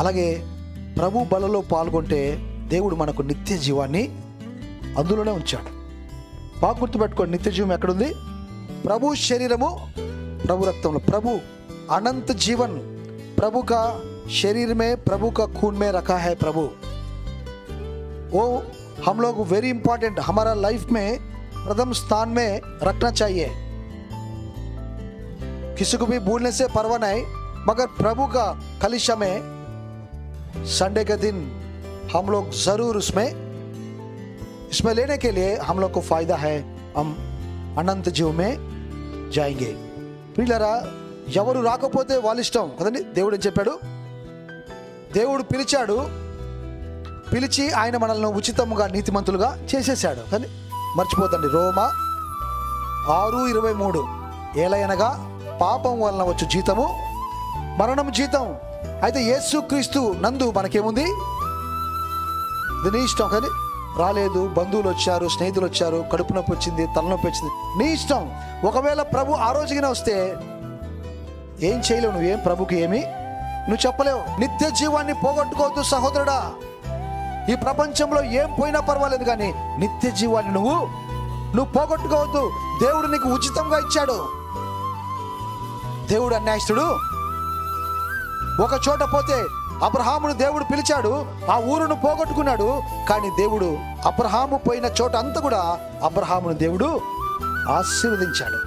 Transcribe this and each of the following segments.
అలాగే ప్రభు బలలో పాల్గొంటే దేవుడు మనకు నిత్య జీవాన్ని అందులోనే ఉంచాడు. బాగా గుర్తుపెట్టుకోండి, నిత్య జీవం ఎక్కడుంది? ప్రభు శరీరము, ప్రభు రక్తంలో. ప్రభు अनंत जीवन प्रभु का शरीर में, प्रभु का खून में रखा है प्रभु। वो हम लोग वेरी इंपॉर्टेंट, हमारा लाइफ में प्रथम स्थान में रखना चाहिए। किसी को भी भूलने से परवाह नहीं, मगर प्रभु का कलीसिया में संडे के दिन हम लोग जरूर इसमें लेने के लिए हम लोग को फायदा है, हम अनंत जीव में जाएंगे। प्रिయులారా, ఎవరు రాకపోతే వాళ్ళ ఇష్టం కదండి. దేవుడు ఏం చెప్పాడు? దేవుడు పిలిచి ఆయన మనల్ని ఉచితముగా నీతిమంతులుగా చేసేసాడు. కానీ మర్చిపోతండి, రోమా 6:23 ఏలయనగా పాపం వలన వచ్చు జీతము మరణం జీతం. అయితే యేసుక్రీస్తు నందు మనకేముంది? ఇది నీ ఇష్టం. కానీ రాలేదు, బంధువులు వచ్చారు, స్నేహితులు వచ్చారు, కడుపు నొప్పి వచ్చింది, తలనొప్పి వచ్చింది, నీ ఇష్టం. ఒకవేళ ప్రభు ఆ రోజుగానే వస్తే ఏం చేయలేవు, నువ్వేం ప్రభుకి ఏమి నువ్వు చెప్పలేవు. నిత్య జీవాన్ని పోగొట్టుకోవద్దు సహోదరుడా. ఈ ప్రపంచంలో ఏం పోయినా పర్వాలేదు, కానీ నిత్య జీవాన్ని నువ్వు పోగొట్టుకోవద్దు. దేవుడు నీకు ఉచితంగా ఇచ్చాడు. దేవుడు అన్యాయస్తుడు? ఒక చోట పోతే అబ్రహామును దేవుడు పిలిచాడు, ఆ ఊరును పోగొట్టుకున్నాడు. కానీ దేవుడు అబ్రహాము పోయిన చోట అంతా కూడా అబ్రహామును దేవుడు ఆశీర్వదించాడు.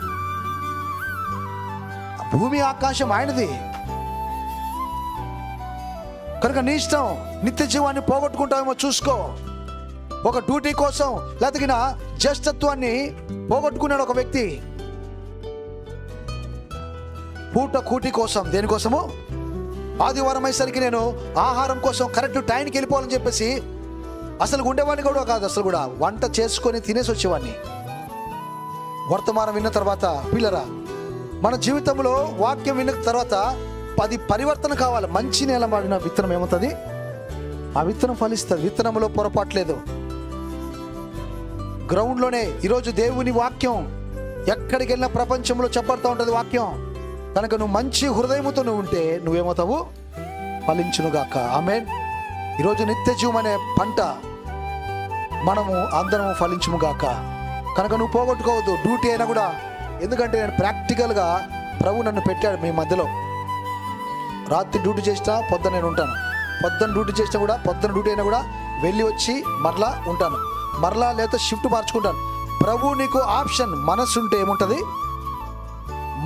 భూమి ఆకాశం ఆయనది. కనుక నీ ఇష్టం. నిత్య జీవాన్ని పోగొట్టుకుంటావేమో చూసుకో. ఒక డ్యూటీ కోసం లేకపోతే జ్యేష్ఠత్వాన్ని పోగొట్టుకున్నాడు ఒక వ్యక్తి. పూట కూటి కోసం, దేనికోసము? ఆదివారం అయ్యేసరికి నేను ఆహారం కోసం కరెక్ట్ టైంకి వెళ్ళిపోవాలని చెప్పేసి అసలు ఉండేవాడిని కూడా కాదు. అసలు కూడా వంట చేసుకొని తినేసి వచ్చేవాడిని. వర్తమానం విన్న తర్వాత పిల్లరా, మన జీవితంలో వాక్యం విన్న తర్వాత 10 పరివర్తన కావాలి. మంచి నేల మాడిన విత్తనం ఏమవుతుంది? ఆ విత్తనం ఫలిస్తుంది. విత్తనంలో పొరపాటు లేదు. గ్రౌండ్లోనే ఈరోజు దేవుని వాక్యం ఎక్కడికి వెళ్ళినా ప్రపంచంలో చెప్పడుతూ ఉంటుంది వాక్యం. కనుక నువ్వు మంచి హృదయముతో నువ్వు ఉంటే నువ్వేమవుతావు? ఫలించునుగాక. ఆమేన్. ఈరోజు నిత్య జీవం అనే పంట మనము అందరము ఫలించుముగాక. కనుక నువ్వు పోగొట్టుకోవద్దు. డ్యూటీ అయినా కూడా, ఎందుకంటే నేను ప్రాక్టికల్గా ప్రభు నన్ను పెట్టాడు మీ మధ్యలో. రాత్రి డ్యూటీ చేసినా పొద్దున నేను ఉంటాను, పొద్దున డ్యూటీ చేసినా కూడా, పొద్దున డ్యూటీ అయినా కూడా వెళ్ళి వచ్చి మరలా ఉంటాను, మరలా లేదా షిఫ్ట్ మార్చుకుంటాను. ప్రభు నీకు ఆప్షన్. మనసు ఉంటే ఏముంటుంది?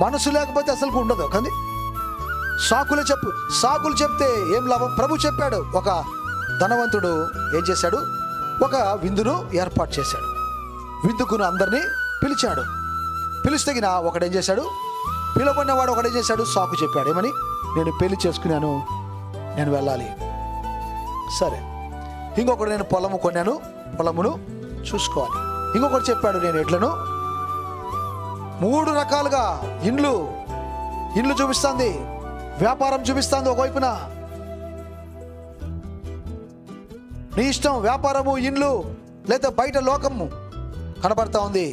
మనసు లేకపోతే అసలు ఉండదు. కానీ సాకులు చెప్తే ఏం లాభం? ప్రభు చెప్పాడు. ఒక ధనవంతుడు ఏం చేశాడు? ఒక విందును ఏర్పాటు చేశాడు. విందుకును అందరినీ పిలిచాడు. పిలిస్తగిన ఒకడేం చేశాడు? పిలవన్నవాడు ఒకడేం చేశాడు? సాకు చెప్పాడు. ఏమని? నేను పెళ్లి చేసుకున్నాను, నేను వెళ్ళాలి. సరే. ఇంకొకడు, నేను పొలము కొన్నాను, పొలమును చూసుకోవాలి. ఇంకొకటి చెప్పాడు, నేను ఎడ్లను. 3 రకాలుగా ఇండ్లు చూపిస్తుంది, వ్యాపారం చూపిస్తుంది. ఒకవైపున నీ ఇష్టం, వ్యాపారము, ఇండ్లు లేదా బయట లోకము కనబడతా ఉంది.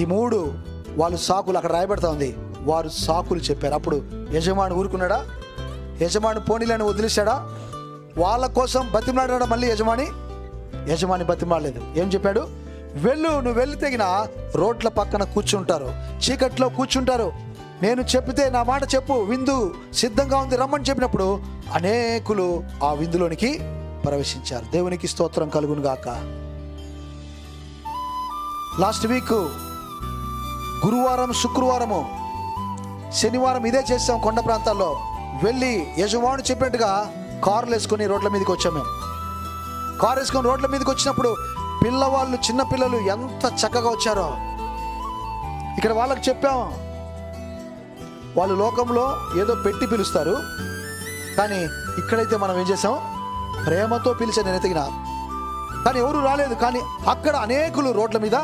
ఈ 3 వాళ్ళు సాకులు అక్కడ రాయబడతా ఉంది. వారు సాకులు చెప్పారు. అప్పుడు యజమాని ఊరుకున్నాడా? యజమాని పోనీలను వదిలేశాడా? వాళ్ళ కోసం బతిమలాడాడా? మళ్ళీ యజమాని బతిమలాడలేదు. ఏం చెప్పాడు? నువ్వు వెళ్ళి తెగిన రోడ్ల పక్కన కూర్చుంటారు, చీకట్లో కూర్చుంటారు. నేను చెప్పితే నా మాట చెప్పు, విందు సిద్ధంగా ఉంది, రమ్మని చెప్పినప్పుడు అనేకులు ఆ విందులోనికి ప్రవేశించారు. దేవునికి స్తోత్రం కలుగును గాక. లాస్ట్ వీక్ గురువారం, శుక్రవారము, శనివారం ఇదే చేసాం. కొండ ప్రాంతాల్లో వెళ్ళి యజమాని చెప్పినట్టుగా కార్లు వేసుకొని రోడ్ల మీదకి వచ్చాం. మేము కారు వేసుకొని రోడ్ల మీదకి వచ్చినప్పుడు పిల్లవాళ్ళు, చిన్న పిల్లలు ఎంత చక్కగా వచ్చారో. ఇక్కడ వాళ్ళకి చెప్పాం, వాళ్ళు లోకంలో ఏదో పెట్టి పిలుస్తారు, కానీ ఇక్కడైతే మనం ఏం చేసాం? ప్రేమతో పిలిచాను నేను ఎతికినా. కానీ ఎవరు రాలేదు. కానీ అక్కడ అనేకులు రోడ్ల మీద,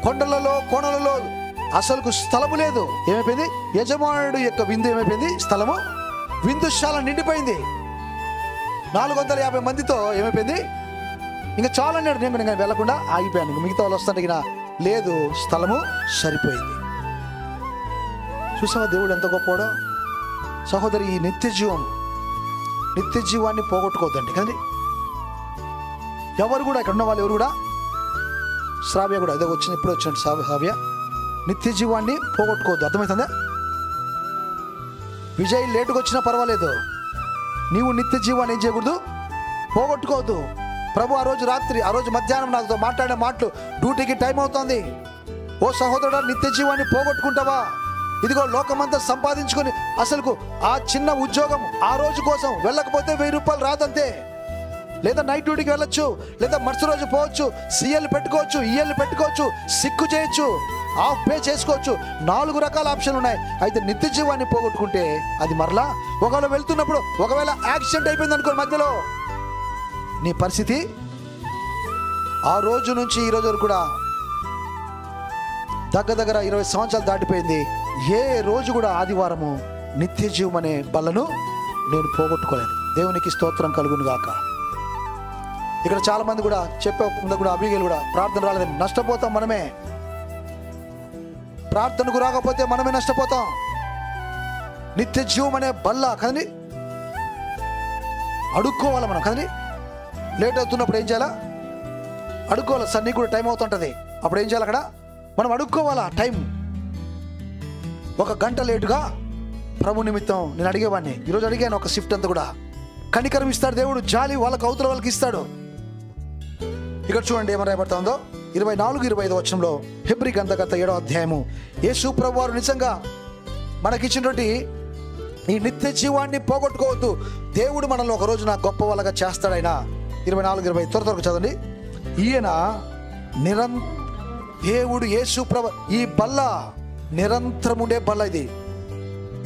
కొండలలో, కోణలలో అసలుకు స్థలము లేదు. ఏమైపోయింది? యజమానుడు యొక్క విందు ఏమైపోయింది? స్థలము, విందుశాల నిండిపోయింది. 450 మందితో ఏమైపోయింది? ఇంకా చాలా అన్నాడు. నేను వెళ్ళకుండా ఆగిపోయాను. మిగతా వాళ్ళు వస్తానికి లేదు, స్థలము సరిపోయింది. చూసావా దేవుడు ఎంత గొప్పవాడో? సహోదరి, ఈ నిత్య జీవం నిత్య జీవాన్ని పోగొట్టుకోవద్దండి కదండి. ఎవరు కూడా ఇక్కడ ఉన్న వాళ్ళు ఎవరు కూడా, శ్రావ్య కూడా ఏదో వచ్చింది, ఇప్పుడు వచ్చినట్టు శ్రావ్య, నిత్య జీవాన్ని పోగొట్టుకోవద్దు. అర్థమవుతుందా? విజయ్ లేటుగా వచ్చినా పర్వాలేదు, నీవు నిత్య జీవాన్ని ఏం చేయకూడదు, పోగొట్టుకోవద్దు. ప్రభు ఆ రోజు రాత్రి, ఆ రోజు మధ్యాహ్నం నాతో మాట్లాడే మాటలు, డ్యూటీకి టైం అవుతుంది, ఓ సహోదరుడా నిత్య జీవాన్ని పోగొట్టుకుంటావా? ఇదిగో లోకమంతా సంపాదించుకొని అసలుకు ఆ చిన్న ఉద్యోగం ఆ రోజు కోసం వెళ్ళకపోతే 1000 రూపాయలు రాదంతే. లేదా నైట్ డ్యూటీకి వెళ్ళొచ్చు, లేదా మరుసటి రోజు పోవచ్చు, సిఎల్ పెట్టుకోవచ్చు, ఈఎల్ పెట్టుకోవచ్చు, సిక్కు చేయొచ్చు, ఆఫ్ పే చేసుకోవచ్చు, 4 రకాల ఆప్షన్లు ఉన్నాయి. అయితే నిత్య జీవాన్ని పోగొట్టుకుంటే అది మరలా ఒకవేళ వెళ్తున్నప్పుడు ఒకవేళ యాక్సిడెంట్ అయిపోయింది అనుకో మధ్యలో, నీ పరిస్థితి ఆ రోజు నుంచి ఈ రోజు వరకు కూడా దగ్గర 20 సంవత్సరాలు దాటిపోయింది. ఏ రోజు కూడా ఆదివారము నిత్య జీవం అనే బలను నేను పోగొట్టుకోలేదు. దేవునికి స్తోత్రం కలుగును గాక. ఇక్కడ చాలా మంది కూడా చెప్పే ముందు కూడా అభిగేలు కూడా ప్రార్థన రాలేదని నష్టపోతాం మనమే. ప్రార్థనకు రాకపోతే మనమే నష్టపోతాం. నిత్య జీవం అనే బల్ల కదండి, అడుక్కోవాలి మనం కదండి. లేట్ అవుతున్నప్పుడు ఏం చేయాలా? అడుక్కోవాలి. సార్ నీకు కూడా టైం అవుతుంటుంది, అప్పుడు ఏం చేయాలి? అక్కడ మనం అడుక్కోవాలా టైం. 1 గంట లేటుగా ప్రభు నిమిత్తం నేను అడిగేవాడిని, ఈరోజు అడిగాను ఒక షిఫ్ట్ అంతా కూడా. కనికరం ఇస్తాడు దేవుడు, జాలి వాళ్ళకి అవతల వాళ్ళకి ఇస్తాడు. ఇక్కడ చూడండి ఏమని రాయబడతా ఉందో 24-25 వచనంలో, హెబ్రీ గ్రంథకర్త 7వ అధ్యాయము. యేసు ప్రభు వారు నిజంగా మనకిచ్చినటువంటి ఈ నిత్య జీవాన్ని పోగొట్టుకోవద్దు. దేవుడు మనల్ని ఒక రోజున గొప్ప వాళ్ళగా చేస్తాడు. ఆయన 24-20 త్వరగా చదవండి. ఈయన దేవుడు యేసు ప్రభు, ఈ బల్ల నిరంతరం ఉండే బల్ల,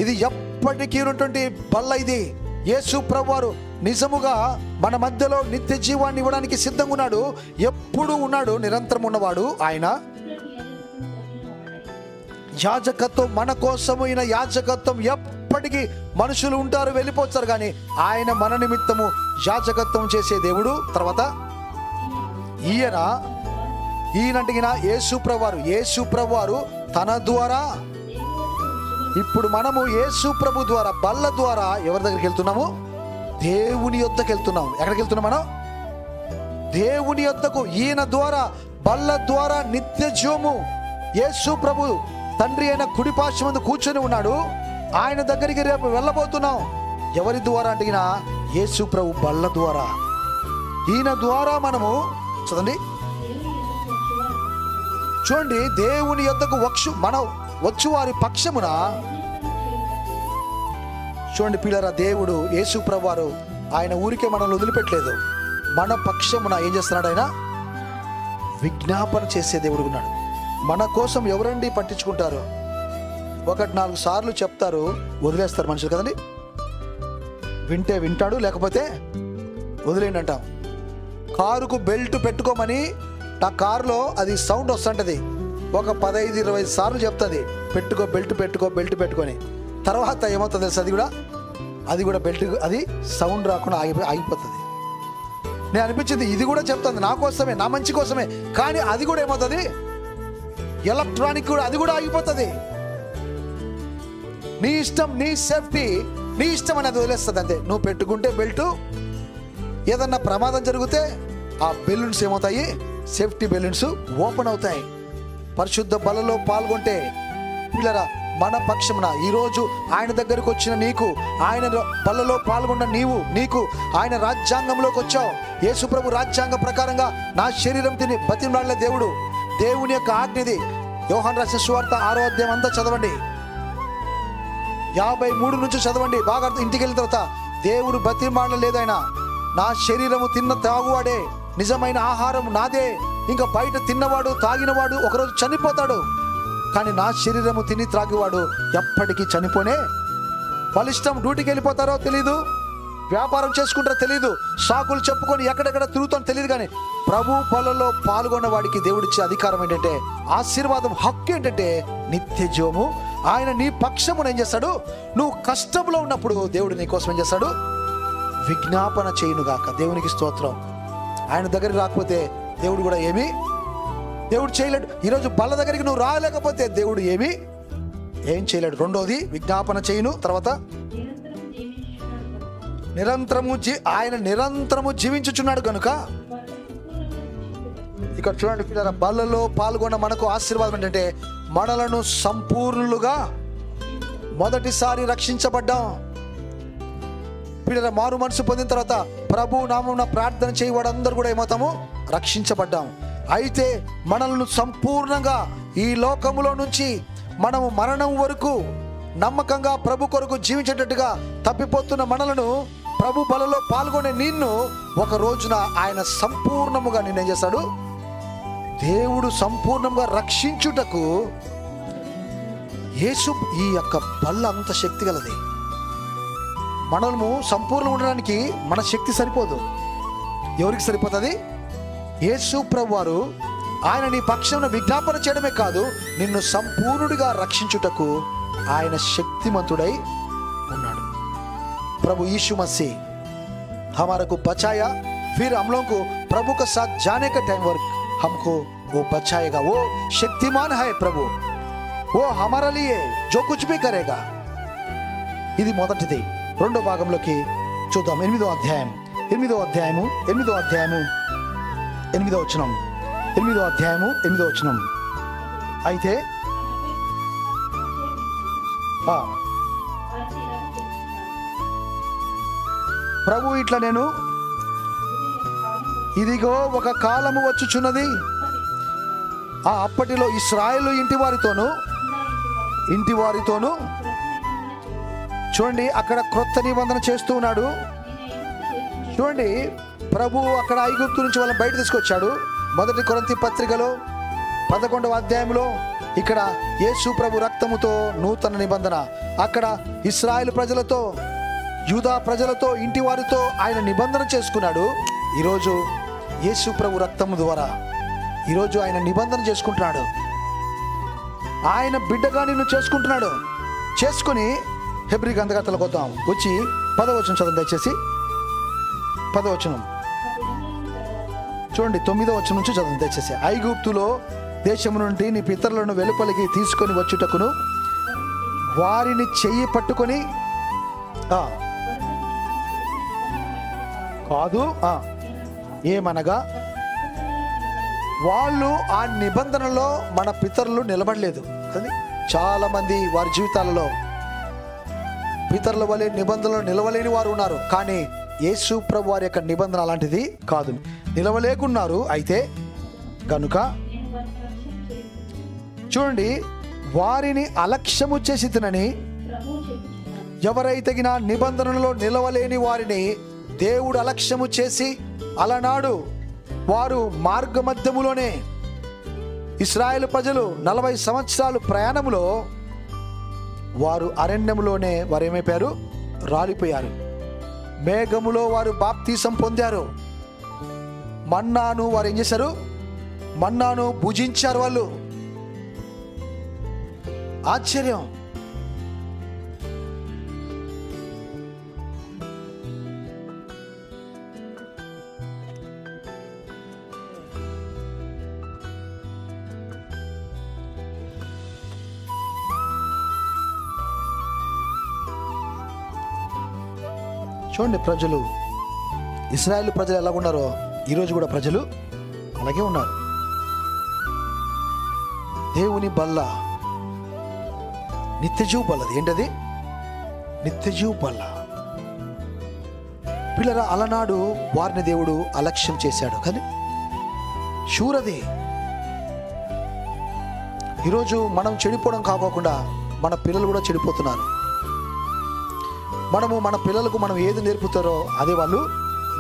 ఇది ఎప్పటికీ ఉన్నటువంటి బల్ల. ఇది యేసు ప్రభు వారు నిజముగా మన మధ్యలో నిత్య జీవాన్ని ఇవ్వడానికి సిద్ధంగా ఉన్నాడు. ఎప్పుడు ఉన్నాడు, నిరంతరం ఉన్నవాడు. ఆయన యాజకత్వం మన కోసము, ఈయన యాజకత్వం ఎప్పటికీ మనుషులు ఉంటారు వెళ్ళిపోతారు, కానీ ఆయన మన నిమిత్తము యాజకత్వం చేసే దేవుడు. తర్వాత ఈయనంటే యేసు ప్రభు వారు తన ద్వారా, ఇప్పుడు మనము యేసు ప్రభు ద్వారా బల్ల ద్వారా ఎవరి దగ్గరికి వెళ్తున్నాము? దేవుని యొద్దకు వెళ్తున్నాము. ఎక్కడికి వెళ్తున్నాం మనం? దేవుని యొద్దకు. ఈయన ద్వారా, బల్ల ద్వారా నిత్య జీవము. యేసు ప్రభు తండ్రి అయిన కుడి పార్శ్వం ముందు కూర్చొని ఉన్నాడు. ఆయన దగ్గరికి రేపు వెళ్ళబోతున్నాం. ఎవరి ద్వారా అంటే యేసు ప్రభు బల్ల ద్వారా. ఈయన ద్వారా మనము చూడండి దేవుని యొద్దకు మనం వచ్చు వారి పక్షమున. చూడండి పిల్లరా, దేవుడు యేసు ప్రభు వారు ఆయన ఊరికే మనల్ని వదిలిపెట్టలేదు. మన పక్షమున ఏం చేస్తున్నాడు? ఆయన విజ్ఞాపన చేసే దేవుడు ఉన్నాడు. మన కోసం ఎవరండి పట్టించుకుంటారు? 1-4 సార్లు చెప్తారు, వదిలేస్తారు మనుషులు కదండి. వింటే వింటాడు, లేకపోతే వదిలేండి అంటాం. కారుకు బెల్ట్ పెట్టుకోమని నా కారులో అది సౌండ్ వస్తుంటుంది. ఒక 15-20 సార్లు చెప్తుంది, పెట్టుకో బెల్ట్ పెట్టుకొని. తర్వాత ఏమవుతుంది తెలుసు? అది కూడా బెల్ట్, అది సౌండ్ రాకుండా ఆగిపోతుంది. నేను అనిపించింది ఇది కూడా చెప్తుంది నా కోసమే, నా మంచి కోసమే, కానీ అది కూడా ఏమవుతుంది? ఎలక్ట్రానిక్ కూడా అది కూడా ఆగిపోతుంది. నీ ఇష్టం, నీ సేఫ్టీ, నీ ఇష్టం అని అది వదిలేస్తుంది అంతే. నువ్వు పెట్టుకుంటే బెల్ట్, ఏదన్నా ప్రమాదం జరిగితే ఆ బెలూన్స్ ఏమవుతాయి? సేఫ్టీ బెలూన్స్ ఓపెన్ అవుతాయి. పరిశుద్ధ బలలో పాల్గొంటే పిల్లరా, మన పక్షమున ఈరోజు ఆయన దగ్గరకు వచ్చిన నీకు, ఆయన బలలో పాల్గొన్న నీకు ఆయన రాజ్యాంగంలోకి వచ్చావు. యేసు ప్రభు రాజ్యాంగ ప్రకారంగా నా శరీరం తిని బతిమలాడలే దేవుడు. దేవుని యొక్క ఆజ్ఞది. యోహాను రాసిన సువార్త 6వ అధ్యాయం అంతా చదవండి, 53 నుంచి చదవండి బాగా. ఇంటికి వెళ్ళిన తర్వాత దేవుడు బతిమలాడలేదు. ఆయన నా శరీరము తిన్న తాగువాడే, నిజమైన ఆహారం నాదే. ఇంకా బయట తిన్నవాడు తాగినవాడు ఒకరోజు చనిపోతాడు, కానీ నా శరీరము తిని త్రాగివాడు ఎప్పటికీ చనిపోనే. బలిష్టం డ్యూటీకి వెళ్ళిపోతారో తెలీదు, వ్యాపారం చేసుకుంటారో తెలీదు, సాకులు చెప్పుకొని ఎక్కడెక్కడ తిరుగుతానో తెలియదు, కానీ ప్రభు బలలో పాల్గొన్న వాడికి దేవుడిచ్చే అధికారం ఏంటంటే, ఆశీర్వాదం, హక్కు ఏంటంటే నిత్య జీవము. ఆయన నీ పక్షమును ఏం చేస్తాడు? నువ్వు కష్టంలో ఉన్నప్పుడు దేవుడు నీ కోసం ఏం చేస్తాడు? విజ్ఞాపన చేయునుగాక. దేవునికి స్తోత్రం. ఆయన దగ్గరికి రాకపోతే దేవుడు కూడా దేవుడు చేయలేడు. ఈరోజు బల్ల దగ్గరికి నువ్వు రాలేకపోతే దేవుడు ఏం చేయలేడు. రెండోది విజ్ఞాపన చేయును. తర్వాత ఆయన నిరంతరము జీవించుచున్నాడు కనుక. ఇక్కడ చూడండి పిల్లల, బలలో పాల్గొన్న మనకు ఆశీర్వాదం ఏంటంటే మనలను సంపూర్ణులుగా మొదటిసారి రక్షించబడ్డాం. పిల్లల, మారు మనసు పొందిన తర్వాత ప్రభు నామమున ప్రార్థన చేయవాడందరూ కూడా ఏమవుతాము? రక్షించబడ్డాం. అయితే మనల్ని సంపూర్ణంగా ఈ లోకములో నుంచి మనము మరణం వరకు నమ్మకంగా ప్రభు కొరకు జీవించేటట్టుగా తప్పిపోతున్న మనలను ప్రభు బలలో పాల్గొనే నిన్ను ఒక రోజున ఆయన సంపూర్ణముగా నిన్నేం చేస్తాడు? దేవుడు సంపూర్ణంగా రక్షించుటకు యేసు ఈ యొక్క బల్ల అంత శక్తి గలది. మనము సంపూర్ణ ఉండడానికి మన శక్తి సరిపోదు. ఎవరికి సరిపోతుంది? యేసు ప్రభు వారు ఆయన నీ పక్షంలో విజ్ఞాపన చేయడమే కాదు, నిన్ను సంపూర్ణుడిగా రక్షించుటకు ఆయన శక్తిమంతుడై ఉన్నాడు. प्रभु यीशु मसीह हमारे को बचाया, फिर हम लोगों को प्रभु के साथ जाने का टाइम वर्क हमको वो बचाएगा. वो शक्तिमान है प्रभु, वो हमारे लिए जो कुछ भी करेगा. ఇది మొదటిది. రెండో భాగంలోకి చూద్దాం. 8వ అధ్యాయం 8వ వచనం. అయితే ప్రభు ఇట్లా, నేను ఇదిగో ఒక కాలము వచ్చుచున్నది, అప్పటిలో ఇశ్రాయేలు ఇంటి వారితోను చూడండి అక్కడ క్రొత్త నిబంధన చేస్తూ ఉన్నాడు. చూడండి, ప్రభు అక్కడ ఐగుప్తు నుంచి వాళ్ళని బయట తీసుకొచ్చాడు. 1 కొరింథీ పత్రికలో 11వ అధ్యాయంలో ఇక్కడ యేసు ప్రభు రక్తముతో నూతన నిబంధన, అక్కడ ఇశ్రాయేలు ప్రజలతో యూదా ప్రజలతో ఇంటి వారితో ఆయన నిబంధన చేసుకున్నాడు. ఈరోజు యేసు ప్రభు రక్తము ద్వారా ఈరోజు ఆయన నిబంధన చేసుకుంటున్నాడు. ఆయన బిడ్డగా నిన్ను చేసుకుంటున్నాడు. చేసుకుని హెబ్రీ గ్రంథకర్తలకు వద్దాం. వచ్చి 10వ వచనం చదవండి దయచేసి. 10వ వచనం చూడండి. 9వ వచనం నుంచి చదవండి దయచేసి. ఐగుప్తులో దేశము నుండి నీ పితరులను వెలుపలికి తీసుకొని వచ్చుటకును వారిని చెయ్యి పట్టుకొని కాదు, ఏమనగా వాళ్ళు ఆ నిబంధనలో మన పితరులు నిలబడలేదు. కానీ చాలా మంది వారి జీవితాలలో పితరుల వలె నిబంధనలు నిలవలేని వారు ఉన్నారు. కానీ యేసు ప్రభు వారి యొక్క నిబంధన అలాంటిది కాదు, నిలవలేకున్నారు. అయితే కనుక చూడండి, వారిని అలక్ష్యము చేసి తినని, ఎవరైతే నిబంధనలో నిలవలేని వారిని దేవుడు అలక్ష్యము చేసి అలనాడు వారు మార్గ మధ్యములోనే ఇశ్రాయేలు ప్రజలు 40 సంవత్సరాలు ప్రయాణములో వారు అరణ్యములోనే వారు ఏమైపోయారు? రాలిపోయారు. మేఘములో వారు బాప్తీసం పొందారు. మన్నాను వారు ఏం చేశారు? మన్నాను భుజించారు వాళ్ళు. ఆశ్చర్యం. చూడండి, ప్రజలు ఇశ్రాయేలు ప్రజలు ఎలా ఉన్నారో ఈరోజు కూడా ప్రజలు అలాగే ఉన్నారు. దేవుని బల్ల నిత్యజీవ బల్లది. ఏంటది? నిత్యజీవ బల్ల. పిల్లరా, అలనాడు వారిని దేవుడు అలక్ష్యం చేశాడు. కానీ శూరది. ఈరోజు మనం చెడిపోవడం కాకోకుండా మన పిల్లలు కూడా చెడిపోతున్నారు. మన పిల్లలకు మనం ఏది నేర్పుతారో అదే వాళ్ళు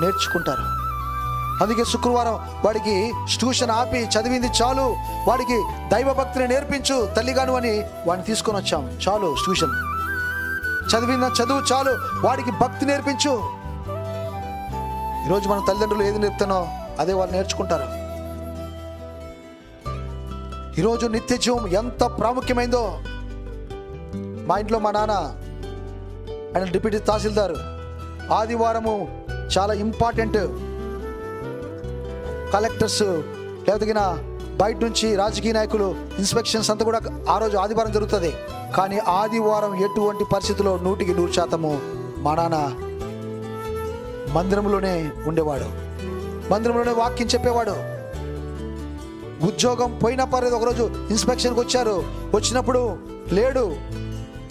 నేర్చుకుంటారు. అందుకే శుక్రవారం వాడికి ట్యూషన్ ఆపి, చదివింది చాలు, వాడికి దైవభక్తిని నేర్పించు తల్లిగాను అని వాడిని తీసుకొని వచ్చాం. చాలు, ట్యూషన్ చదివిన చదువు చాలు, వాడికి భక్తి నేర్పించు. ఈరోజు మన తల్లిదండ్రులు ఏది నేర్పుతానో అదే వాళ్ళు నేర్చుకుంటారు. ఈరోజు నిత్య జీవం ఎంత ప్రాముఖ్యమైందో. మా ఇంట్లో మా నాన్న, ఆయన డిప్యూటీ తహసీల్దార్, ఆదివారము చాలా ఇంపార్టెంట్. కలెక్టర్స్ లేకపోతే బయట నుంచి రాజకీయ నాయకులు ఇన్స్పెక్షన్స్ అంతా కూడా ఆ రోజు ఆదివారం జరుగుతుంది. కానీ ఆదివారం ఎటువంటి పరిస్థితుల్లో 100% మా నాన్న మందిరంలోనే ఉండేవాడు, మందిరంలోనే వాక్యం చెప్పేవాడు. ఉద్యోగం పోయినా పర్లేదు. ఒకరోజు ఇన్స్పెక్షన్కి వచ్చారు, వచ్చినప్పుడు లేడు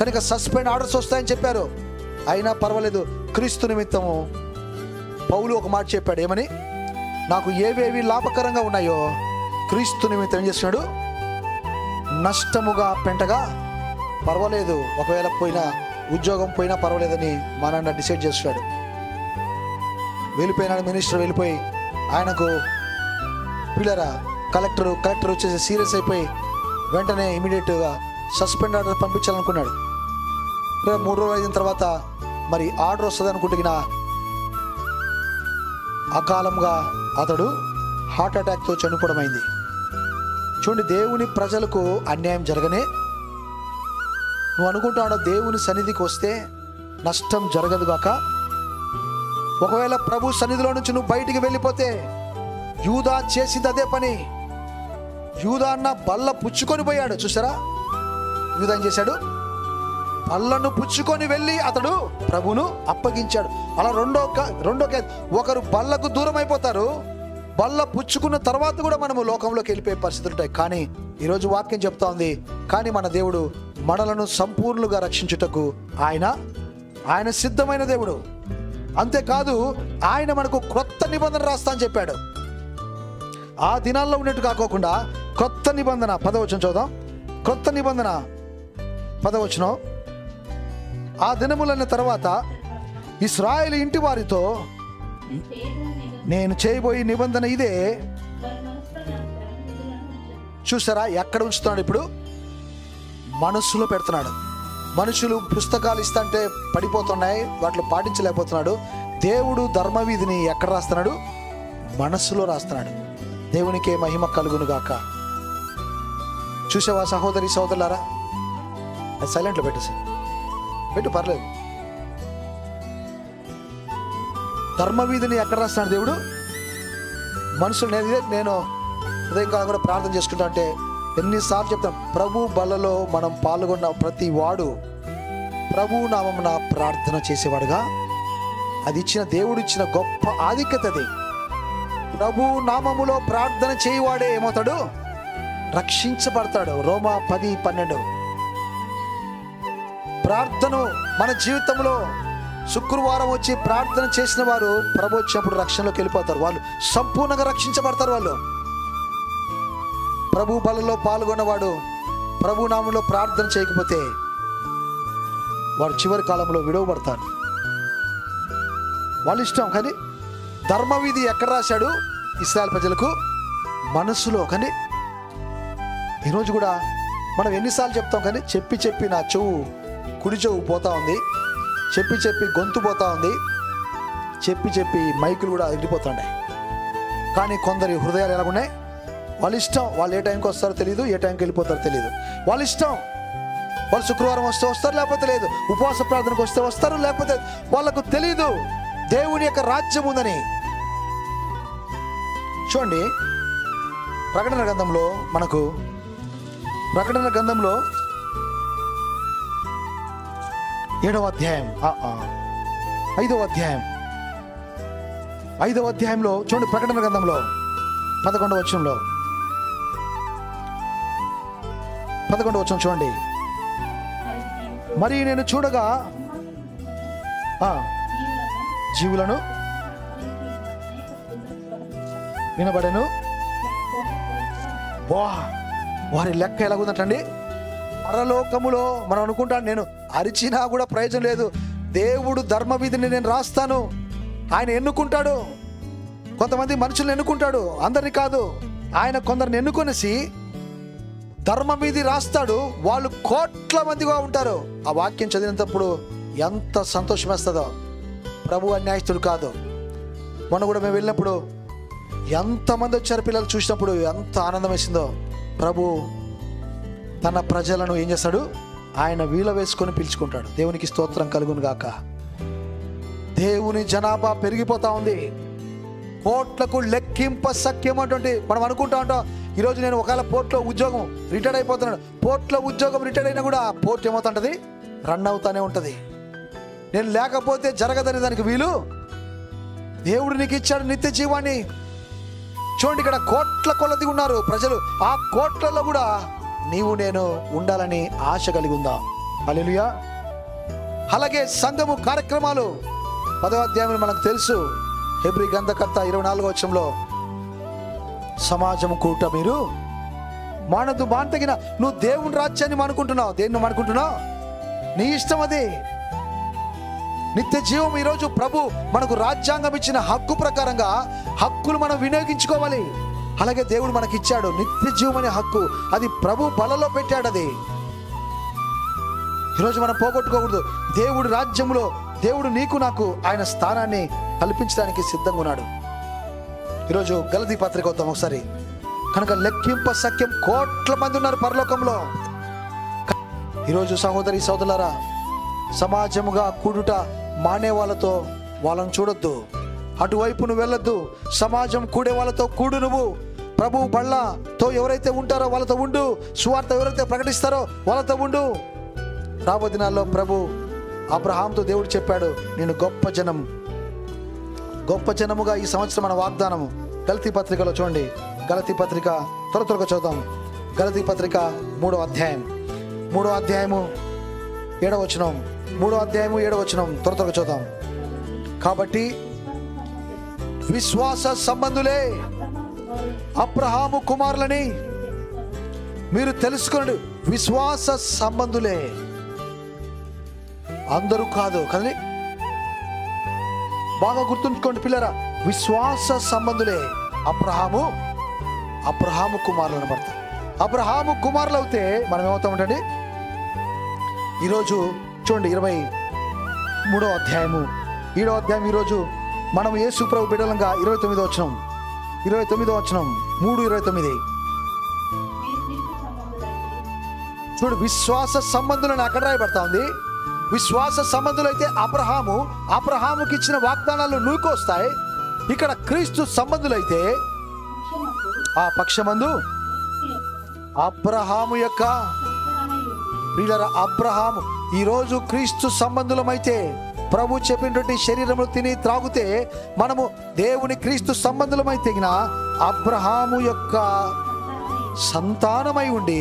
కనుక సస్పెండ్ ఆర్డర్స్ వస్తాయని చెప్పారు. అయినా పర్వాలేదు, క్రీస్తు నిమిత్తము పౌలు ఒక మాట చెప్పాడు. ఏమని? నాకు ఏవేవి లాభకరంగా ఉన్నాయో క్రీస్తు నిమిత్తం ఏం చేస్తున్నాడు? నష్టముగా పెంటగా పర్వాలేదు, ఒకవేళ పోయినా ఉద్యోగం పోయినా పర్వాలేదని మా నాన్న డిసైడ్ చేస్తున్నాడు. వెళ్ళిపోయినాడు మినిస్టర్, వెళ్ళిపోయి ఆయనకు పిల్లరా కలెక్టర్ వచ్చేసి సీరియస్ అయిపోయి వెంటనే ఇమీడియట్గా సస్పెండ్ ఆర్డర్ పంపించాలనుకున్నాడు. 3 రోజులు అయిన తర్వాత మరి ఆర్డర్ వస్తుంది అనుకుంటున్నా అకాలంగా అతడు హార్ట్ అటాక్తో చనిపోవడం అయింది. చూడండి, దేవుని ప్రజలకు అన్యాయం జరగనే నువ్వు అనుకుంటున్నావు దేవుని సన్నిధికి వస్తే నష్టం జరగదు గాక. ఒకవేళ ప్రభు సన్నిధిలో నుంచి నువ్వు బయటికి వెళ్ళిపోతే, యూదా చేసింది అదే పని. యూదా అన్న బల్ల పుచ్చుకొని పోయాడు. చూసారా, యూదా ఏం చేశాడు? బల్లను పుచ్చుకొని వెళ్ళి అతడు ప్రభువును అప్పగించాడు. అలా రెండో ఒకరు బల్లకు దూరం అయిపోతారు, బల్ల పుచ్చుకున్న తర్వాత కూడా మనము లోకంలోకి వెళ్ళిపోయే పరిస్థితులు ఉంటాయి. కానీ ఈరోజు వాక్యం చెప్తా ఉంది, కానీ మన దేవుడు మనలను సంపూర్ణంగా రక్షించుటకు ఆయన సిద్ధమైన దేవుడు. అంతేకాదు, ఆయన మనకు క్రొత్త నిబంధన రాస్తా అని చెప్పాడు. ఆ దినాల్లో ఉన్నట్టు కాకోకుండా క్రొత్త నిబంధన 10వ వచనం చూద్దాం. క్రొత్త నిబంధన 10వ వచనం. ఆ దినములైన తర్వాత ఇశ్రాయేలు ఇంటి వారితో నేను చేయబోయే నిబంధన ఇదే. చూసారా, ఎక్కడ ఉంచుతున్నాడు? ఇప్పుడు మనస్సులో పెడుతున్నాడు. మనుషులు పుస్తకాలు ఇస్తుంటే పడిపోతున్నాయి, వాటిలో పాటించలేకపోతున్నాడు. దేవుడు ధర్మవీధిని ఎక్కడ రాస్తున్నాడు? మనస్సులో రాస్తున్నాడు. దేవునికే మహిమ కలుగును గాక. చూసావా సహోదరి సహోదరులారా? అది సైలెంట్లో పెట్టు, పర్లేదు. ధర్మవీధిని ఎక్కడ రాస్తున్నాడు దేవుడు? మనుషులు. నేను ఉదయం కాలం కూడా ప్రార్థన చేసుకుంటా అంటే ఎన్నిసార్లు చెప్తాను, ప్రభు బలలో మనం పాల్గొన్న ప్రతి వాడు ప్రభు నామమున ప్రార్థన చేసేవాడుగా, అది ఇచ్చిన దేవుడు ఇచ్చిన గొప్ప ఆధిక్యత. అది ప్రభు నామములో ప్రార్థన చేయవాడే ఏమవుతాడు? రక్షించబడతాడు. రోమా 10:12. ప్రార్థన మన జీవితంలో శుక్రవారం వచ్చి ప్రార్థన చేసిన వారు ప్రభు వచ్చినప్పుడు రక్షణలోకి వెళ్ళిపోతారు. వాళ్ళు సంపూర్ణంగా రక్షించబడతారు. వాళ్ళు ప్రభు బలలో పాల్గొన్నవాడు ప్రభు నామంలో ప్రార్థన చేయకపోతే వాడు చివరి కాలంలో విడవబడతారు. వాళ్ళ ఇష్టం. కానీ ధర్మవిధి ఎక్కడ రాశాడు? ఇశ్రాయేలు ప్రజలకు మనస్సులో. కానీ ఈరోజు కూడా మనం ఎన్నిసార్లు చెప్తాం, కానీ చెప్పి నా కుడి చెవు పోతా ఉంది, చెప్పి గొంతు పోతా ఉంది, చెప్పి మైకులు కూడా ఎగిరిపోతున్నాయి. కానీ కొందరి హృదయాలు ఎలాగున్నాయి? వాళ్ళ ఇష్టం. వాళ్ళు ఏ టైంకి వస్తారో తెలియదు, ఏ టైంకి వెళ్ళిపోతారో తెలియదు. వాళ్ళ ఇష్టం. వాళ్ళు శుక్రవారం వస్తే వస్తారు, లేకపోతే లేదు. ఉపవాస ప్రార్థనకు వస్తే వస్తారు, లేకపోతే వాళ్ళకు తెలియదు దేవుని యొక్క రాజ్యం ఉందని. చూడండి, ప్రకటన గ్రంథంలో 7వ అధ్యాయం 5వ అధ్యాయం 5వ అధ్యాయంలో చూడండి, ప్రకటన గ్రంథంలో 11వ వచనంలో 11వ వచనం చూడండి. మరి నేను చూడగా జీవులను వినబడను. వారి లెక్క ఎలాగుందంటండి? పరలోకములో మనం అనుకుంటాను, నేను అరిచినా కూడా ప్రయోజనం లేదు. దేవుడు ధర్మవిధిని నేను రాస్తాను. ఆయన ఎన్నుకుంటాడు. కొంతమంది మనుషులను ఎన్నుకుంటాడు, అందరిని కాదు. ఆయన కొందరిని ఎన్నుకొనేసి ధర్మవిధి రాస్తాడు. వాళ్ళు కోట్ల మందిగా ఉంటారు. ఆ వాక్యం చదివినప్పుడు ఎంత సంతోషం వేస్తుందో. ప్రభు అన్యాయస్తుడు కాదు. మొన్న కూడా మేము వెళ్ళినప్పుడు ఎంతమంది వచ్చారు పిల్లలు, చూసినప్పుడు ఎంత ఆనందం వేసిందో. ప్రభు తన ప్రజలను ఏం చేస్తాడు? ఆయన వీల వేసుకొని పిలుచుకుంటాడు. దేవునికి స్తోత్రం కలుగును గాక. దేవుని జనాభా పెరిగిపోతా ఉంది. కోట్లకు లెక్కింప సఖ్యం అటువంటి మనం అనుకుంటా ఉంటాం. ఈరోజు నేను ఒకవేళ పోర్ట్లో ఉద్యోగం రిటైర్డ్ అయిపోతున్నాడు. పోర్ట్లో ఉద్యోగం రిటైర్డ్ అయినా కూడా పోర్ట్ ఏమవుతుంటుంది? రన్ అవుతానే ఉంటుంది. నేను లేకపోతే జరగదని దానికి వీలు దేవుడు నీకు ఇచ్చాడు నిత్య జీవాన్ని. చూడండి, ఇక్కడ కోట్ల కొలది ఉన్నారు ప్రజలు. ఆ కోట్లలో కూడా నీవు నేను ఉండాలని ఆశ కలిగి ఉందా? హల్లెలూయా. అలాగే సంఘము కార్యక్రమాలు 10వ అధ్యాయంలో మనకు తెలుసు. హెబ్రీ గ్రంథకర్త 24వ వచనంలో సమాజము కూట మీరు మానదు మానతగిన. నువ్వు దేవుని రాజ్యాన్ని మానుకుంటున్నావు. దేన్ని మానుకుంటున్నావు? నీ ఇష్టం అది. నిత్య జీవం ఈరోజు ప్రభు మనకు రాజ్యాంగం ఇచ్చిన హక్కు ప్రకారంగా హక్కులు మనం వినియోగించుకోవాలి. అలాగే దేవుడు మనకి ఇచ్చాడు నిత్య జీవం అనే హక్కు. అది ప్రభు బలలో పెట్టాడు. అది ఈరోజు మనం పోగొట్టుకోకూడదు. దేవుడు రాజ్యంలో దేవుడు నీకు నాకు ఆయన స్థానాన్ని కల్పించడానికి సిద్ధంగా ఉన్నాడు. ఈరోజు గలతీ పత్రిక వద్దాం ఒకసారి. కనుక లెక్కింప సఖ్యం కోట్ల మంది ఉన్నారు పరలోకంలో. ఈరోజు సహోదరి సోదరులారా, సమాజముగా కూడుట మానే వాళ్ళతో వాళ్ళని చూడొద్దు. అటువైపు నువ్వు వెళ్ళొద్దు. సమాజం కూడే వాళ్ళతో కూడు. నువ్వు ప్రభు బళ్ళతో ఎవరైతే ఉంటారో వాళ్ళతో ఉండు. సువార్త ఎవరైతే ప్రకటిస్తారో వాళ్ళతో ఉండు. రాబో దినాల్లో ప్రభు అబ్రహాంతో దేవుడు చెప్పాడు, నేను గొప్ప జనముగా ఈ సంవత్సరం మన వాగ్దానము. గలతీ పత్రికలో చూడండి. గలతీ పత్రిక త్వరగా చూద్దాం. గలతీ పత్రిక 3వ అధ్యాయం 7వ వచనం. 3వ అధ్యాయము 7వ వచనం త్వరగా చూద్దాం. కాబట్టి విశ్వాస సంబంధులే అబ్రహాము కుమారులని మీరు తెలుసుకోండి. విశ్వాస సంబంధులే, అందరూ కాదు కదండి. బాగా గుర్తుంచుకోండి పిల్లరా. విశ్వాస సంబంధులే. అబ్రహాము కుమారులు అనబడతారు. అబ్రహాము కుమారులు అయితే మనం ఏమవుతామంటండి? ఈరోజు చూడండి 23వ అధ్యాయము 7వ అధ్యాయం. ఈరోజు మనం యేసు ప్రభు బిడ్డలంగా 29వ వచనం 3:29 చూడు. విశ్వాస సంబంధులను అక్కడ రాయబడతా ఉంది. విశ్వాస సంబంధులు అయితే అబ్రహాముకి ఇచ్చిన వాగ్దానాలు నీకు వస్తాయి. ఇక్కడ క్రీస్తు సంబంధులైతే ఆ పక్షమందు అబ్రహాము యొక్క ప్రియులారా, అబ్రహాము ఈరోజు క్రీస్తు సంబంధులమైతే ప్రభు చెప్పినటువంటి శరీరములు తిని త్రాగితే మనము దేవుని క్రీస్తు సంబంధులమైతే అబ్రహాము యొక్క సంతానమై ఉండి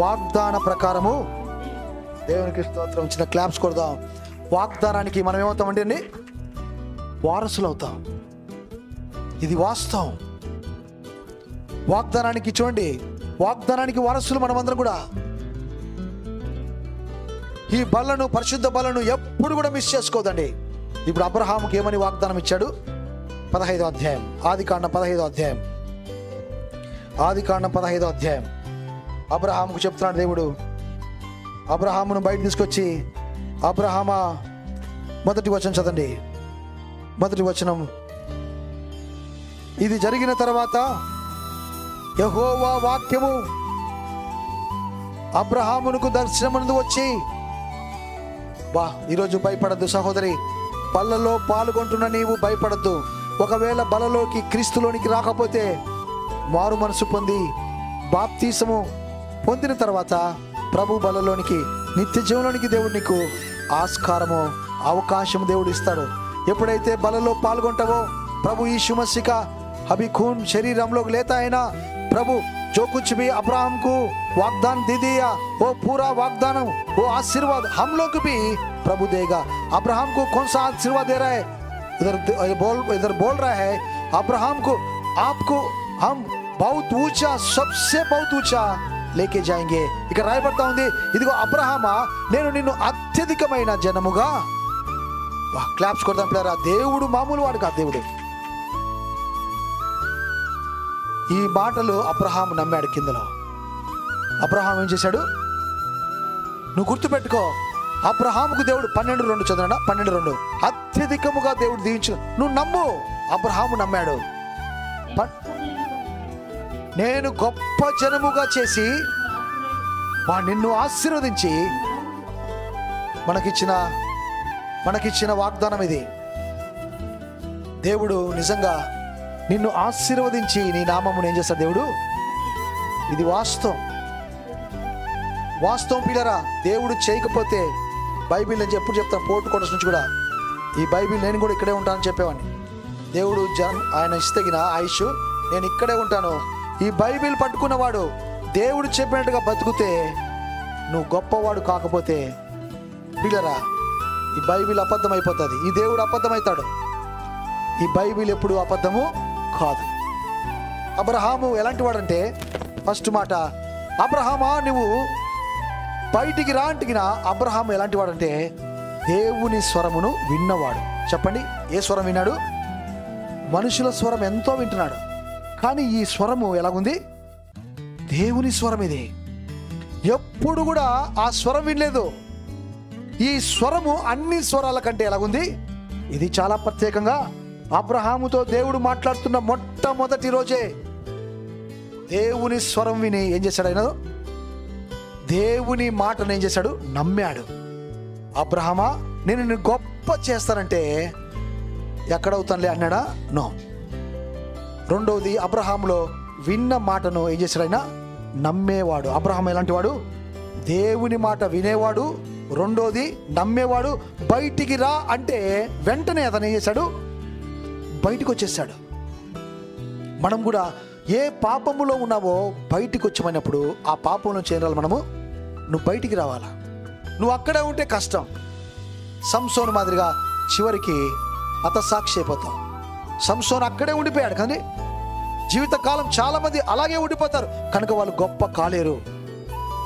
వాగ్దాన ప్రకారము దేవునికి స్తోత్రం. చిన్న క్లాప్స్ కొడదాం. వాగ్దానానికి మనం ఏమవుతామండి అండి? వారసులు అవుతాం. ఇది వాస్తవం. వాగ్దానానికి చూడండి, వాగ్దానానికి వారసులు మనమందరం కూడా. ఈ బలను, పరిశుద్ధ బలను ఎప్పుడు కూడా మిస్ చేసుకోదండి. ఇప్పుడు అబ్రహాముకి ఏమని వాగ్దానం ఇచ్చాడు? 15వ అధ్యాయం ఆదికాండం 15వ అధ్యాయం అబ్రహాముకు చెప్తున్నాడు దేవుడు. అబ్రహామును బయట తీసుకొచ్చి, అబ్రహామా, మొదటి వచనం చదండి. మొదటి వచనం. ఇది జరిగిన తర్వాత యెహోవా వాక్యము అబ్రహామునకు దర్శనమునందు వచ్చి, ఈరోజు భయపడద్దు సహోదరి. బలలో పాల్గొంటున్న నీవు భయపడద్దు. ఒకవేళ బలలోకి క్రీస్తులోనికి రాకపోతే మారు మనసు పొంది బాప్తీసము పొందిన తర్వాత ప్రభు బలలోనికి, నిత్య జీవంలోనికి దేవుడు నీకు ఆస్కారము, అవకాశం దేవుడు ఇస్తాడు. ఎప్పుడైతే బలలో పాల్గొంటావో ప్రభు यीशु मसीह का अभी खून शरीर हम लोग लेता है ना, प्रभु जो कुछ भी अब्राहम को वाग्दान दे दिया वो पूरा वाग्दान, वो आशीर्वाद हम लोग भी प्रभु देगा। अब्राहम को कौन सा आशीर्वाद दे रहा है? इधर बोल रहा है अब्राहम को, आपको हम बहुत ऊंचा, सबसे बहुत ऊंचा లేకే జాయింగే। ఇక్కడ రాయబడతా ఉంది, ఇదిగో అబ్రహామా నేను నిన్ను అత్యధికమైన జనముగా, క్లాప్స్ కొడతాం పిల్లరా, దేవుడు మామూలు వాడు కాదు దేవుడు। ఈ మాటలు అబ్రహాం నమ్మాడు। కిందలో అబ్రహాం ఏం చేశాడు నువ్వు గుర్తుపెట్టుకో, అబ్రహాముకు దేవుడు 12:2 చదవనా, 12:2 అత్యధికముగా దేవుడు దీవించు, నువ్వు నమ్ము। అబ్రహాము నమ్మాడు, నేను గొప్ప జనముగా చేసి నిన్ను ఆశీర్వదించి, మనకిచ్చిన వాగ్దానం ఇది। దేవుడు నిజంగా నిన్ను ఆశీర్వదించి నీ నామమును ఏం చేస్తాడు దేవుడు, ఇది వాస్తవం। వాస్తవం పిల్లరా, దేవుడు చేయకపోతే బైబిల్ నుంచి ఎప్పుడు చెప్తాను, పోర్టు కొట్టస్ నుంచి కూడా ఈ బైబిల్ నేను కూడా ఇక్కడే ఉంటానని చెప్పేవాడిని. దేవుడు ఆయన ఇస్తగిన ఆయుష్ నేను ఇక్కడే ఉంటాను. ఈ బైబిల్ పట్టుకున్నవాడు దేవుడు చెప్పినట్టుగా బతుకుతే నువ్వు గొప్పవాడు కాకపోతే పిల్లరా ఈ బైబిల్ అబద్ధం అయిపోతుంది. ఈ దేవుడు అబద్ధమవుతాడు. ఈ బైబిల్ ఎప్పుడు అబద్ధము కాదు. అబ్రహాము ఎలాంటి వాడంటే, ఫస్ట్ మాట, అబ్రహామా నువ్వు బయటికి రా అంటిగిన. అబ్రహాము ఎలాంటి వాడంటే దేవుని స్వరమును విన్నవాడు. చెప్పండి, ఏ స్వరం విన్నాడు? మనుషుల స్వరం ఎంతో వింటున్నాడు, కానీ ఈ స్వరము ఎలాగుంది? దేవుని స్వరం. ఇది ఎప్పుడు కూడా ఆ స్వరం వినలేదు. ఈ స్వరము అన్ని స్వరాల కంటే ఎలాగుంది? ఇది చాలా ప్రత్యేకంగా. అబ్రహాముతో దేవుడు మాట్లాడుతున్న మొట్టమొదటి రోజే దేవుని స్వరం విని ఏం చేశాడు? ఆయన దేవుని మాటను ఏం చేశాడు? నమ్మాడు. అబ్రహామా నేను నిన్ను గొప్ప చేస్తానంటే ఎక్కడవుతానులే అన్నాడా? నో. రెండవది, అబ్రహాములో విన్న మాటను ఏం చేశాడు? ఆయన నమ్మేవాడు. అబ్రహాం ఎలాంటి వాడు? దేవుని మాట వినేవాడు. రెండోది నమ్మేవాడు. బయటికి రా అంటే వెంటనే అతను ఏం చేశాడు? బయటికి వచ్చేసాడు. మనం కూడా ఏ పాపములో ఉన్నావో బయటికి వచ్చామన్నప్పుడు ఆ పాపంలో చేరాలి మనము. నువ్వు బయటికి రావాలా. నువ్వు అక్కడే ఉంటే కష్టం. సంసోను మాదిరిగా చివరికి హతసాక్షి అయిపోతావు. సంసోను అక్కడే ఉండిపోయాడు, కానీ జీవితకాలం చాలామంది అలాగే ఉండిపోతారు కనుక వాళ్ళు గొప్ప కాలేరు.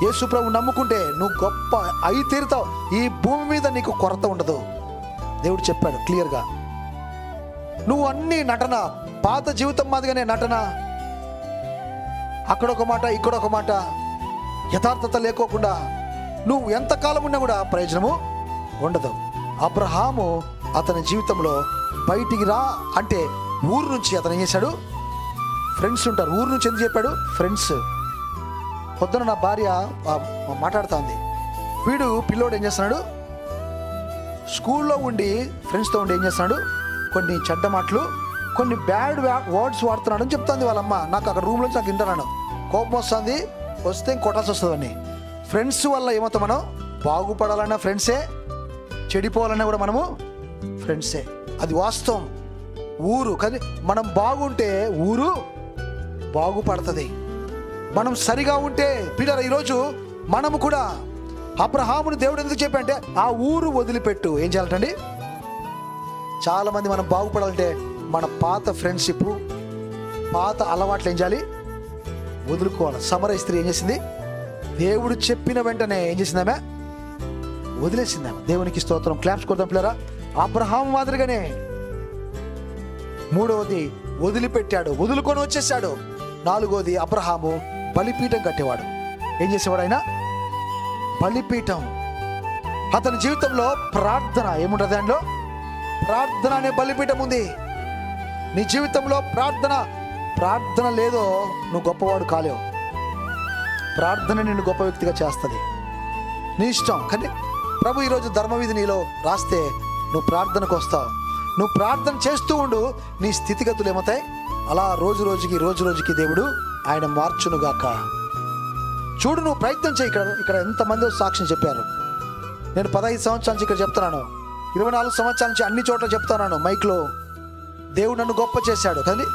యేసు ప్రభు నమ్ముకుంటే నువ్వు గొప్ప అయి తీరుతావు. ఈ భూమి మీద నీకు కొరత ఉండదు. దేవుడు చెప్పాడు క్లియర్గా. నువ్వు అన్ని నటన, పాత జీవితం మాదిగానే నటన, అక్కడొక మాట ఇక్కడొక మాట, యథార్థత లేకోకుండా నువ్వు ఎంతకాలం ఉన్నా కూడా ప్రయోజనము ఉండదు. అబ్రహాము అతని జీవితంలో బయటికి రా అంటే ఊరు నుంచి అతను ఏం చేశాడు? ఫ్రెండ్స్ ఉంటారు. ఊరు నుంచి ఎందుకు చెప్పాడు? ఫ్రెండ్స్. పొద్దున నా భార్య మాట్లాడుతూ ఉంది, వీడు పిల్లోడు ఏం చేస్తున్నాడు? స్కూల్లో ఉండి ఫ్రెండ్స్తో ఉండి ఏం చేస్తున్నాడు? కొన్ని చెడ్డ మాటలు, కొన్ని బ్యాడ్ వర్డ్స్ వాడుతున్నాడు అని చెప్తుంది వాళ్ళమ్మ. నాకు అక్కడ రూమ్లో నాకు వింటున్నాను, కోపం వస్తుంది, వస్తే కొట్టాల్సి వస్తుందని. ఫ్రెండ్స్ వల్ల ఏమవుతాం? మనం బాగుపడాలన్నా ఫ్రెండ్సే, చెడిపోవాలన్నా కూడా మనము ఫ్రెండ్సే. అది వాస్తవం. ఊరు కానీ మనం బాగుంటే ఊరు బాగుపడుతుంది. మనం సరిగా ఉంటే పిల్లలు ఈరోజు మనము కూడా అబ్రహామును దేవుడు ఎందుకు చెప్పంటే ఆ ఊరు వదిలిపెట్టు. ఏం చేయాలంటండి? చాలామంది మనం బాగుపడాలంటే మన పాత ఫ్రెండ్షిప్, పాత అలవాట్లు ఏం చేయాలి? వదులుకోవాలి. సమర స్త్రీ ఏం చేసింది? దేవుడు చెప్పిన వెంటనే ఏం చేసింది? ఆమె వదిలేసింది. దేవునికి స్తోత్రం. క్లాప్స్ కొడదాం పిల్లరా. అబ్రహాం మాదిరిగానే మూడవది వదిలిపెట్టాడు, వదులుకొని వచ్చేసాడు. నాలుగోది అబ్రహాము బలిపీఠం కట్టేవాడు. ఏం చేసేవాడు ఆయన? బలిపీఠం. అతని జీవితంలో ప్రార్థన ఏముంటుంది? దానిలో ప్రార్థన అనే బలిపీఠం ఉంది. నీ జీవితంలో ప్రార్థన లేదో నువ్వు గొప్పవాడు కాలేవు. ప్రార్థన నిన్ను గొప్ప వ్యక్తిగా చేస్తుంది. నీ ఇష్టం. కానీ ప్రభు ఈరోజు ధర్మవిధి నీలో రాస్తే నువ్వు ప్రార్థనకు వస్తావు. నువ్వు ప్రార్థన చేస్తూ ఉండు, నీ స్థితిగతులు ఏమవుతాయి? అలా రోజు రోజుకి దేవుడు ఆయన మార్చునుగాక. చూడు, నువ్వు ప్రయత్నం చేయి. ఇక్కడ ఎంతమంది సాక్ష్యం చెప్పారు. నేను 15 సంవత్సరాల నుంచి ఇక్కడ చెప్తున్నాను, 24 సంవత్సరాల నుంచి అన్ని చోట్ల చెప్తున్నాను మైక్లో. దేవుడు నన్ను గొప్ప చేశాడు, కానీ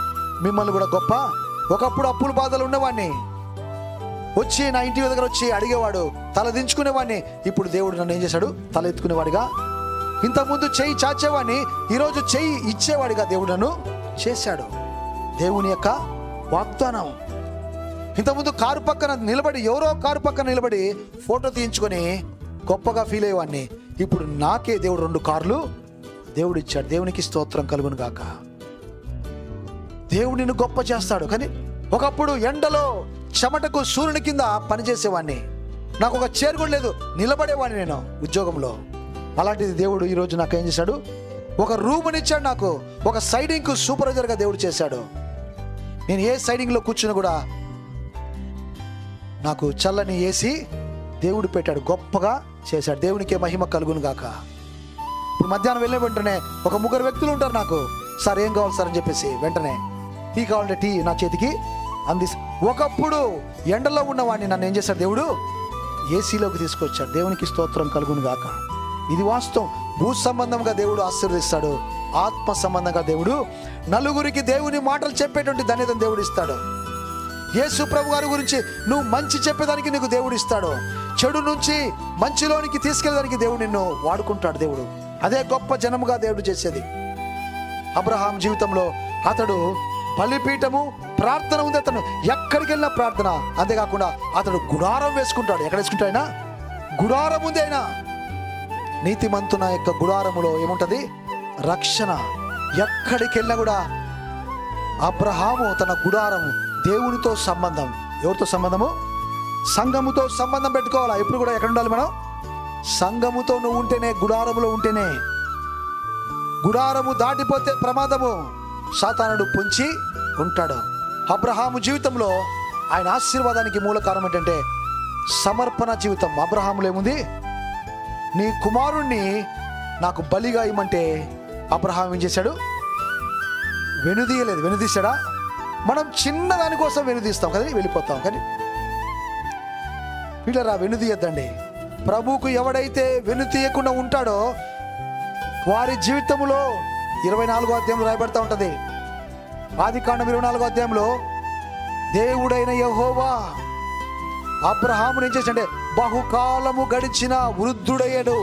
మిమ్మల్ని కూడా గొప్ప. ఒకప్పుడు అప్పుల బాధలు ఉన్నవాడిని, వచ్చి నా ఇంటి దగ్గర వచ్చి అడిగేవాడు, తల దించుకునేవాడిని. ఇప్పుడు దేవుడు నన్ను ఏం చేశాడు? తల ఎత్తుకునేవాడిగా. ఇంతకుముందు చెయ్యి చాచేవాడిని, ఈరోజు చెయ్యి ఇచ్చేవాడిగా దేవుడు నన్ను చేశాడు. దేవుని యొక్క వాగ్దానం. ఇంతకుముందు కారు పక్కన నిలబడి, ఎవరో కారు పక్కన నిలబడి ఫోటో తీయించుకొని గొప్పగా ఫీల్ అయ్యేవాడిని. ఇప్పుడు నాకే దేవుడు 2 కార్లు దేవుడు ఇచ్చాడు. దేవునికి స్తోత్రం కలుగును గాక. దేవుడు నిన్ను గొప్ప చేస్తాడు. కానీ ఒకప్పుడు ఎండలో చెమటకు సూర్యుని కింద పనిచేసేవాడిని, నాకు ఒక చైర్ కూడా లేదు, నిలబడేవాడిని నేను ఉద్యోగంలో. అలాంటిది దేవుడు ఈరోజు నాకు ఏం చేశాడు? ఒక రూమ్ని ఇచ్చాడు. నాకు ఒక సైడింగ్ సూపర్వైజర్గా దేవుడు చేశాడు. నేను ఏ సైడింగ్లో కూర్చుని కూడా నాకు చల్లని ఏసీ దేవుడు పెట్టాడు, గొప్పగా చేశాడు. దేవునికే మహిమ కలుగును గాక. ఇప్పుడు మధ్యాహ్నం వెళ్ళే వెంటనే ఒక 3 వ్యక్తులు ఉంటారు నాకు, సార్ ఏం కావాలి సార్ అని చెప్పేసి వెంటనే టీ కావాలంటే టీ నా చేతికి అంది. ఒకప్పుడు ఎండలో ఉన్నవాడిని నన్ను ఏం చేశాడు? దేవుడు ఏసీలోకి తీసుకొచ్చాడు. దేవునికి స్తోత్రం కలుగును గాక. ఇది వాస్తవం. భూ సంబంధంగా దేవుడు ఆశీర్వదిస్తాడు, ఆత్మ సంబంధంగా దేవుడు నలుగురికి దేవుని మాటలు చెప్పేటువంటి ధన్యతను దేవుడు ఇస్తాడు. యేసు ప్రభు గారి గురించి నువ్వు మంచి చెప్పేదానికి నీకు దేవుడు ఇస్తాడు. చెడు నుంచి మంచిలోనికి తీసుకెళ్ళడానికి దేవుడు నిన్ను వాడుకుంటాడు. దేవుడు అదే గొప్ప జనముగా దేవుడు చేసేది. అబ్రహాం జీవితంలో అతడు బలిపీఠము, ప్రార్థన ఉంది. అతను ఎక్కడికి వెళ్ళినా ప్రార్థన. అంతేకాకుండా అతడు గుడారం వేసుకుంటాడు. ఎక్కడ వేసుకుంటాడు? ఆయన గుడారం ఉంది. ఆయన నీతిమంతున యొక్క గుడారములో ఏముంటది? రక్షణ. ఎక్కడికి వెళ్ళినా కూడా అబ్రహాము తన గుడారము దేవునితో సంబంధం. ఎవరితో సంబంధము? సంఘముతో సంబంధం పెట్టుకోవాలా. ఎప్పుడు కూడా ఎక్కడ ఉండాలి మనం? సంఘముతో నువ్వు ఉంటేనే, గుడారములో ఉంటేనే. గుడారము దాటిపోతే ప్రమాదము, సాతానుడు పొంచి ఉంటాడు. అబ్రహాము జీవితంలో ఆయన ఆశీర్వాదానికి మూల కారణం ఏంటంటే సమర్పణ జీవితం. అబ్రహాములో ఏముంది? నీ కుమారుణ్ణి నాకు బలిగా ఇమ్మంటే అబ్రహాం ఏం చేశాడు? వెనుదీయలేదు. వెనుదీశాడా? మనం చిన్న దానికోసం వెనుదీస్తాం కదా, వెళ్ళిపోతాం. కానీ వీళ్ళరా వెనుదీయద్దండి. ప్రభువుకు ఎవడైతే వెనుదీయకుండా ఉంటాడో వారి జీవితంలో 24వ అధ్యాయంలో రాయబడతా ఉంటుంది. ఆదికాండం 24వ అధ్యాయంలో దేవుడైన యెహోవా అబ్రహామును ఏం చేశాడంటే బహుకాలము గడిచిన వృద్ధుడయ్యాడు.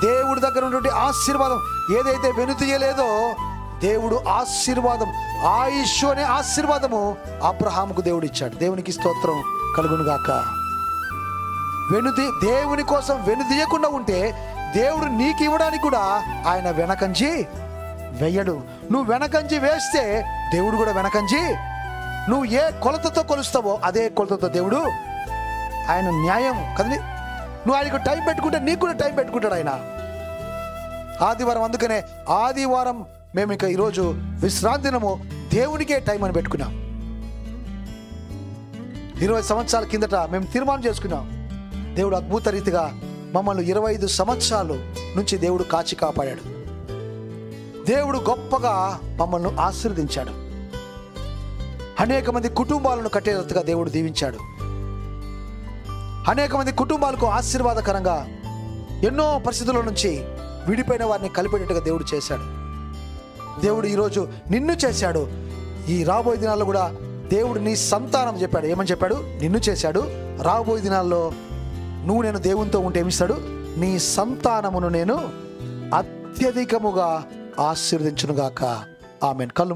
దేవుడి దగ్గర ఉన్నటువంటి ఆశీర్వాదం ఏదైతే వెనుతీయలేదో దేవుడు ఆశీర్వాదం, ఆయుష్ అనే ఆశీర్వాదము అబ్రహాముకు దేవుడు ఇచ్చాడు. దేవునికి స్తోత్రం కలుగును గాక. దేవుని కోసం వెనుదీయకుండా ఉంటే దేవుడు నీకు ఇవ్వడానికి కూడా ఆయన వెనకంచి వెయ్యడు. నువ్వు వెనకంచి వేస్తే దేవుడు కూడా వెనకంచి, నువ్వు ఏ కొలతతో కొలుస్తావో అదే కొలతతో దేవుడు, ఆయన న్యాయం కదండి. నువ్వు ఆయనకు టైం పెట్టుకుంటే నీకు కూడా టైం పెట్టుకుంటాడు ఆయన. ఆదివారం, అందుకనే ఆదివారం మేము ఇక ఈరోజు విశ్రాంతి దినము దేవునికే టైం అని పెట్టుకున్నాం. 20 సంవత్సరాల కిందట మేము తీర్మానం చేసుకున్నాం. దేవుడు అద్భుత రీతిగా మమ్మల్ని 25 సంవత్సరాలు నుంచి దేవుడు కాచి కాపాడాడు. దేవుడు గొప్పగా మమ్మల్ని ఆశీర్వదించాడు. అనేక మంది కుటుంబాలను కట్టేటట్టుగా దేవుడు దీవించాడు. అనేక మంది కుటుంబాలకు ఆశీర్వాదకరంగా ఎన్నో పరిస్థితుల నుంచి విడిపోయిన వారిని కలిపేటట్టుగా దేవుడు చేశాడు. దేవుడు ఈరోజు నిన్ను చేశాడు. ఈ రాబోయే దినాల్లో కూడా దేవుడు నీ సంతానం చెప్పాడు. ఏమని చెప్పాడు? నిన్ను చేశాడు. రాబోయే దినాల్లో నువ్వు నేను దేవునితో ఉంటే ఏమిస్తాడు? నీ సంతానమును నేను అత్యధికముగా ఆశీర్వదించునుగాక. ఆమేన్. కళ్ళు